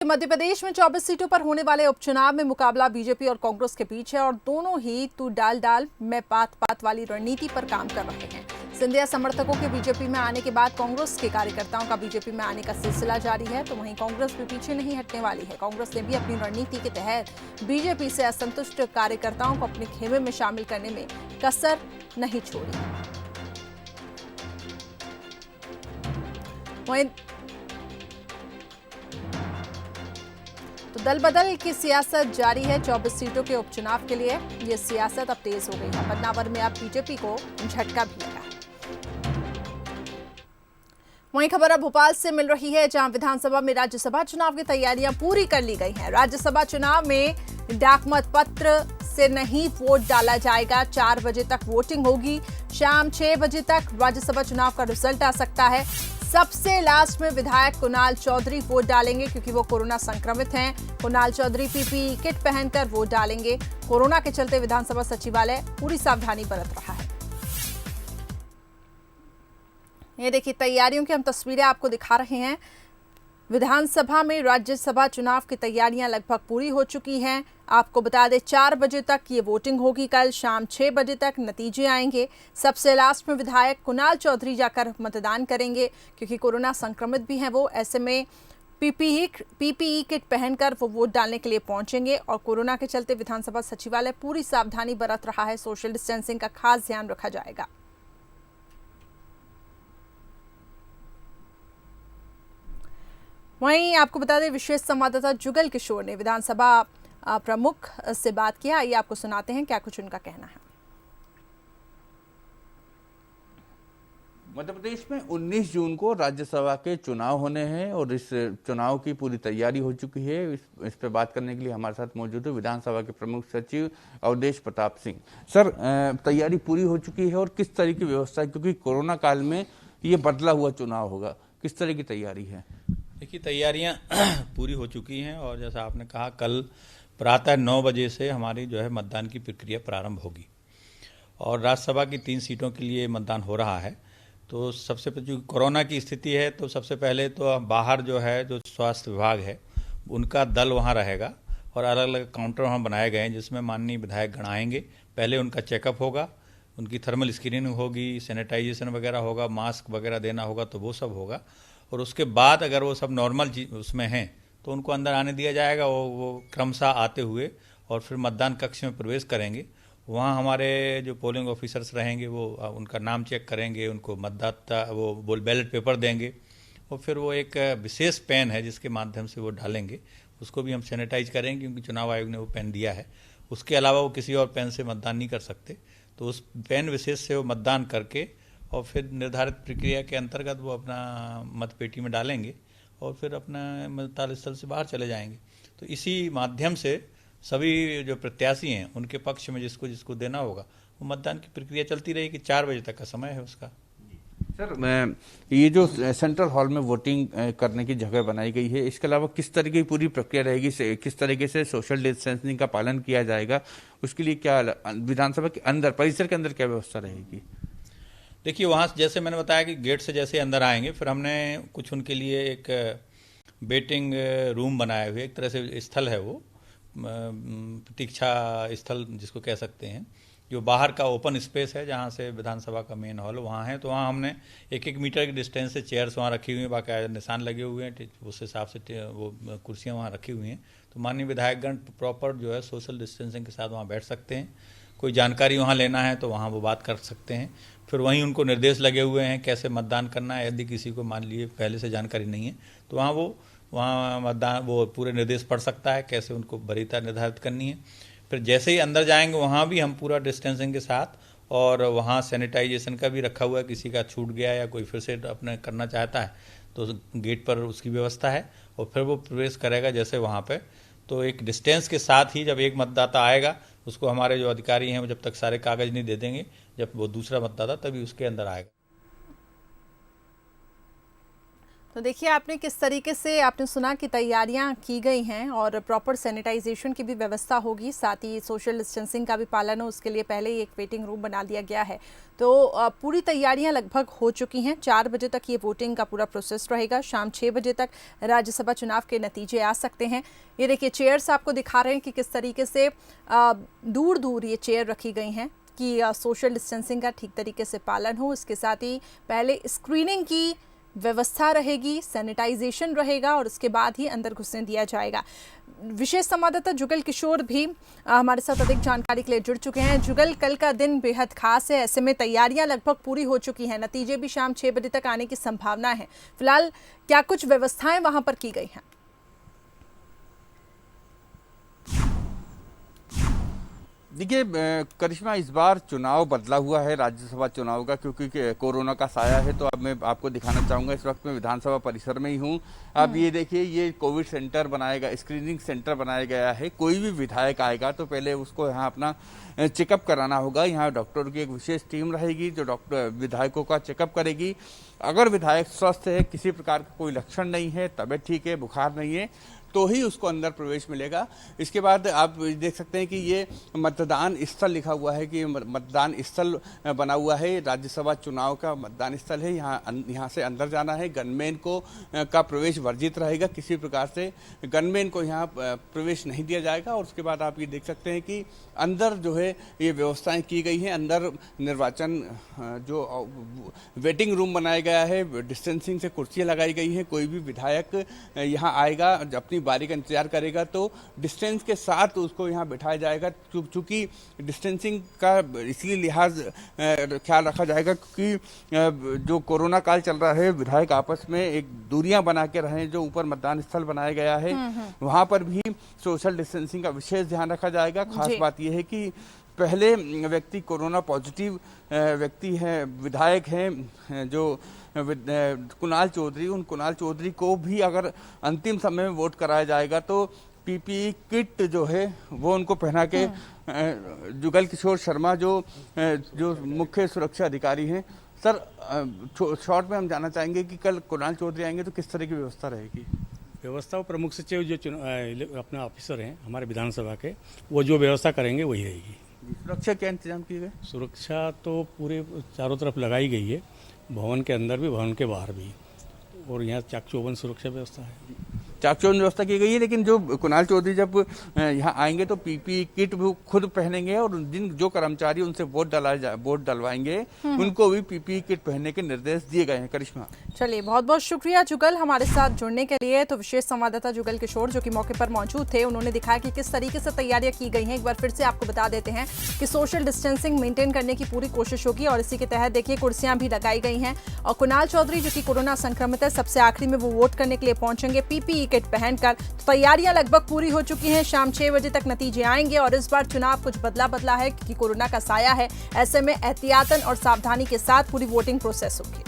मध्य प्रदेश में 24 सीटों पर होने वाले उपचुनाव में मुकाबला बीजेपी और कांग्रेस के बीच है और दोनों ही तू डाल डाल मैं पात पात वाली रणनीति पर काम कर रहे हैं। सिंधिया समर्थकों के बीजेपी में आने के बाद कांग्रेस के कार्यकर्ताओं का बीजेपी में आने का सिलसिला जारी है, तो वहीं कांग्रेस भी पीछे नहीं हटने वाली है। कांग्रेस ने भी अपनी रणनीति के तहत बीजेपी से असंतुष्ट कार्यकर्ताओं को अपने खेमे में शामिल करने में कसर नहीं छोड़ी। वहीं तो दल बदल की सियासत जारी है। 24 सीटों के उपचुनाव के लिए ये सियासत अब तेज हो गई है। बदनावर में अब बीजेपी को झटका भी लगा। वहीं खबर अब भोपाल से मिल रही है, जहां विधानसभा में राज्यसभा चुनाव की तैयारियां पूरी कर ली गई हैं। राज्यसभा चुनाव में डाकमत पत्र से नहीं वोट डाला जाएगा। 4 बजे तक वोटिंग होगी। शाम 6 बजे तक राज्यसभा चुनाव का रिजल्ट आ सकता है। सबसे लास्ट में विधायक कुणाल चौधरी वोट डालेंगे, क्योंकि वो कोरोना संक्रमित हैं। कुणाल चौधरी पीपीई किट पहनकर वोट डालेंगे। कोरोना के चलते विधानसभा सचिवालय पूरी सावधानी बरत रहा है। ये देखिए, तैयारियों की हम तस्वीरें आपको दिखा रहे हैं। विधानसभा में राज्यसभा चुनाव की तैयारियां लगभग पूरी हो चुकी हैं। आपको बता दें, 4 बजे तक ये वोटिंग होगी। कल शाम 6 बजे तक नतीजे आएंगे। सबसे लास्ट में विधायक कुणाल चौधरी जाकर मतदान करेंगे, क्योंकि कोरोना संक्रमित भी हैं वो। ऐसे में पीपीई किट पहनकर वो वोट डालने के लिए पहुंचेंगे। और कोरोना के चलते विधानसभा सचिवालय पूरी सावधानी बरत रहा है। सोशल डिस्टेंसिंग का खास ध्यान रखा जाएगा। वहीं आपको बता दें, विशेष संवाददाता जुगल किशोर ने विधानसभा प्रमुख से बात किया। आइए आपको सुनाते हैं क्या कुछ उनका कहना है। मध्य प्रदेश में 19 जून को राज्यसभा के चुनाव होने हैं और इस चुनाव की पूरी तैयारी हो चुकी है। इस पे बात करने के लिए हमारे साथ मौजूद है विधानसभा के प्रमुख सचिव अवधेश प्रताप सिंह। सर, तैयारी पूरी हो चुकी है और किस तरह की व्यवस्था है, क्योंकि कोरोना काल में ये बदला हुआ चुनाव होगा, किस तरह की तैयारी है? देखिए, तैयारियां पूरी हो चुकी हैं और जैसा आपने कहा, कल प्रातः 9 बजे से हमारी जो है मतदान की प्रक्रिया प्रारंभ होगी और राज्यसभा की 3 सीटों के लिए मतदान हो रहा है। तो सबसे पहले जो कोरोना की स्थिति है, तो सबसे पहले तो बाहर जो है, जो स्वास्थ्य विभाग है उनका दल वहाँ रहेगा और अलग अलग काउंटर वहाँ बनाए गए हैं, जिसमें माननीय विधायक गण आएंगे। पहले उनका चेकअप होगा, उनकी थर्मल स्क्रीनिंग होगी, सैनिटाइजेशन वगैरह होगा, मास्क वगैरह देना होगा, तो वो सब होगा। और उसके बाद अगर वो सब नॉर्मल उसमें हैं तो उनको अंदर आने दिया जाएगा। वो क्रमशः आते हुए और फिर मतदान कक्ष में प्रवेश करेंगे। वहाँ हमारे जो पोलिंग ऑफिसर्स रहेंगे वो उनका नाम चेक करेंगे, उनको मतदाता वो बैलेट पेपर देंगे और फिर वो एक विशेष पेन है जिसके माध्यम से वो डालेंगे, उसको भी हम सैनिटाइज करेंगे, क्योंकि चुनाव आयोग ने वो पेन दिया है। उसके अलावा वो किसी और पेन से मतदान नहीं कर सकते, तो उस पेन विशेष से वो मतदान करके और फिर निर्धारित प्रक्रिया के अंतर्गत वो अपना मतपेटी में डालेंगे और फिर अपना मतदान स्थल से बाहर चले जाएंगे। तो इसी माध्यम से सभी जो प्रत्याशी हैं उनके पक्ष में जिसको जिसको देना होगा वो मतदान की प्रक्रिया चलती रहेगी। 4 बजे तक का समय है उसका। सर, ये जो सेंट्रल हॉल में वोटिंग करने की जगह बनाई गई है, इसके अलावा किस तरह की पूरी प्रक्रिया रहेगी, किस तरीके से सोशल डिस्टेंसिंग का पालन किया जाएगा, उसके लिए क्या विधानसभा के अंदर परिसर के अंदर क्या व्यवस्था रहेगी? देखिए, वहाँ जैसे मैंने बताया कि गेट से जैसे अंदर आएंगे, फिर हमने कुछ उनके लिए एक वेटिंग रूम बनाए हुए, एक तरह से स्थल है वो, प्रतीक्षा स्थल जिसको कह सकते हैं, जो बाहर का ओपन स्पेस है जहाँ से विधानसभा का मेन हॉल वहाँ है। तो वहाँ हमने 1-1 मीटर की डिस्टेंस से चेयर्स वहाँ रखी हुई हैं, बाकायदा निशान लगे हुए हैं, उस हिसाब से वो कुर्सियाँ वहाँ रखी हुई हैं। तो माननीय विधायकगण प्रॉपर जो है सोशल डिस्टेंसिंग के साथ वहाँ बैठ सकते हैं। कोई जानकारी वहाँ लेना है तो वहाँ वो बात कर सकते हैं। फिर वहीं उनको निर्देश लगे हुए हैं कैसे मतदान करना है। यदि किसी को मान लीजिए पहले से जानकारी नहीं है तो वहाँ मतदान वो पूरे निर्देश पढ़ सकता है, कैसे उनको वरीयता निर्धारित करनी है। फिर जैसे ही अंदर जाएंगे वहाँ भी हम पूरा डिस्टेंसिंग के साथ, और वहाँ सैनिटाइजेशन का भी रखा हुआ है, किसी का छूट गया या कोई फिर से अपने करना चाहता है तो गेट पर उसकी व्यवस्था है और फिर वो प्रवेश करेगा जैसे वहाँ पे। तो एक डिस्टेंस के साथ ही जब एक मतदाता आएगा उसको हमारे जो अधिकारी हैं वो जब तक सारे कागज नहीं दे देंगे, जब वो दूसरा मतदाता तभी उसके अंदर आएगा। तो देखिए आपने किस तरीके से आपने सुना कि तैयारियां की गई हैं और प्रॉपर सैनिटाइजेशन की भी व्यवस्था होगी, साथ ही सोशल डिस्टेंसिंग का भी पालन हो, उसके लिए पहले ही एक वेटिंग रूम बना दिया गया है। तो पूरी तैयारियां लगभग हो चुकी हैं। 4 बजे तक ये वोटिंग का पूरा प्रोसेस रहेगा। शाम 6 बजे तक राज्यसभा चुनाव के नतीजे आ सकते हैं। ये देखिए चेयर्स आपको दिखा रहे हैं कि किस तरीके से दूर दूर ये चेयर रखी गई हैं कि सोशल डिस्टेंसिंग का ठीक तरीके से पालन हो। इसके साथ ही पहले स्क्रीनिंग की व्यवस्था रहेगी, सैनिटाइजेशन रहेगा और उसके बाद ही अंदर घुसने दिया जाएगा। विशेष संवाददाता जुगल किशोर भी हमारे साथ अधिक जानकारी के लिए जुड़ चुके हैं। जुगल, कल का दिन बेहद खास है, ऐसे में तैयारियां लगभग पूरी हो चुकी हैं, नतीजे भी शाम 6 बजे तक आने की संभावना है। फिलहाल क्या कुछ व्यवस्थाएं वहां पर की गई हैं? देखिए करिश्मा, इस बार चुनाव बदला हुआ है राज्यसभा चुनाव का, क्योंकि कोरोना का साया है। तो अब मैं आपको दिखाना चाहूँगा, इस वक्त मैं विधानसभा परिसर में ही हूँ। अब ये देखिए, ये कोविड सेंटर बनाएगा, स्क्रीनिंग सेंटर बनाया गया है। कोई भी विधायक आएगा तो पहले उसको यहाँ अपना चेकअप कराना होगा। यहाँ डॉक्टर की एक विशेष टीम रहेगी जो विधायकों का चेकअप करेगी। अगर विधायक स्वस्थ है, किसी प्रकार का कोई लक्षण नहीं है, तबीयत ठीक है, बुखार नहीं है, तो ही उसको अंदर प्रवेश मिलेगा। इसके बाद आप देख सकते हैं कि ये मतदान स्थल लिखा हुआ है कि मतदान स्थल बना हुआ है, राज्यसभा चुनाव का मतदान स्थल है। यहाँ से अंदर जाना है। गनमैन को का प्रवेश वर्जित रहेगा, किसी प्रकार से गनमैन को यहाँ प्रवेश नहीं दिया जाएगा। और उसके बाद आप ये देख सकते हैं कि अंदर जो है ये व्यवस्थाएं की गई हैं। अंदर निर्वाचन जो वेटिंग रूम बनाया गया है, डिस्टेंसिंग से कुर्सियाँ लगाई गई हैं। कोई भी विधायक यहाँ आएगा, अपनी बारी का इंतजार करेगा तो डिस्टेंस के साथ उसको यहाँ बिठाया जाएगा। चूंकि डिस्टेंसिंग का इसलिए लिहाज ख्याल रखा जाएगा क्योंकि जो कोरोना काल चल रहा है, विधायक आपस में एक दूरियां बना के रहें। जो ऊपर मतदान स्थल बनाया गया है वहां पर भी सोशल डिस्टेंसिंग का विशेष ध्यान रखा जाएगा। खास बात यह है कि पहले व्यक्ति कोरोना पॉजिटिव व्यक्ति हैं, विधायक हैं जो कुणाल चौधरी, उन कुणाल चौधरी को भी अगर अंतिम समय में वोट कराया जाएगा तो पीपीई किट जो है वो उनको पहना के जुगल किशोर शर्मा जो मुख्य सुरक्षा अधिकारी हैं, सर शॉर्ट में हम जानना चाहेंगे कि कल कुणाल चौधरी आएंगे तो किस तरह की व्यवस्था रहेगी? व्यवस्था प्रमुख सचिव जो अपना ऑफिसर हैं हमारे विधानसभा के, वो जो व्यवस्था करेंगे वही रहेगी। सुरक्षा क्या इंतजाम किए गए? सुरक्षा तो पूरे चारों तरफ लगाई गई है, भवन के अंदर भी भवन के बाहर भी, और यहाँ चाक चौबंद सुरक्षा व्यवस्था है, चाक चौबंद व्यवस्था की गई है। लेकिन जो कुणाल चौधरी जब यहाँ आएंगे तो पीपीई किट भी खुद पहनेंगे और जो कर्मचारी उनसे वोट डलवाएंगे उनको भी पीपीई किट पहनने के निर्देश दिए गए हैं। करिश्मा, चलिए बहुत बहुत शुक्रिया जुगल हमारे साथ जुड़ने के लिए। तो विशेष संवाददाता जुगल किशोर जो कि मौके पर मौजूद थे, उन्होंने दिखाया कि किस तरीके से तैयारियां की गई हैं। एक बार फिर से आपको बता देते हैं कि सोशल डिस्टेंसिंग मेंटेन करने की पूरी कोशिश होगी और इसी के तहत देखिए कुर्सियां भी लगाई गई हैं। और कुणाल चौधरी जो कि कोरोना संक्रमित है, सबसे आखिरी में वो वोट करने के लिए पहुंचेंगे पीपीई किट पहनकर। तो तैयारियां लगभग पूरी हो चुकी हैं। शाम 6 बजे तक नतीजे आएंगे और इस बार चुनाव कुछ बदला है क्योंकि कोरोना का साया है। ऐसे में एहतियातन और सावधानी के साथ पूरी वोटिंग प्रोसेस होगी।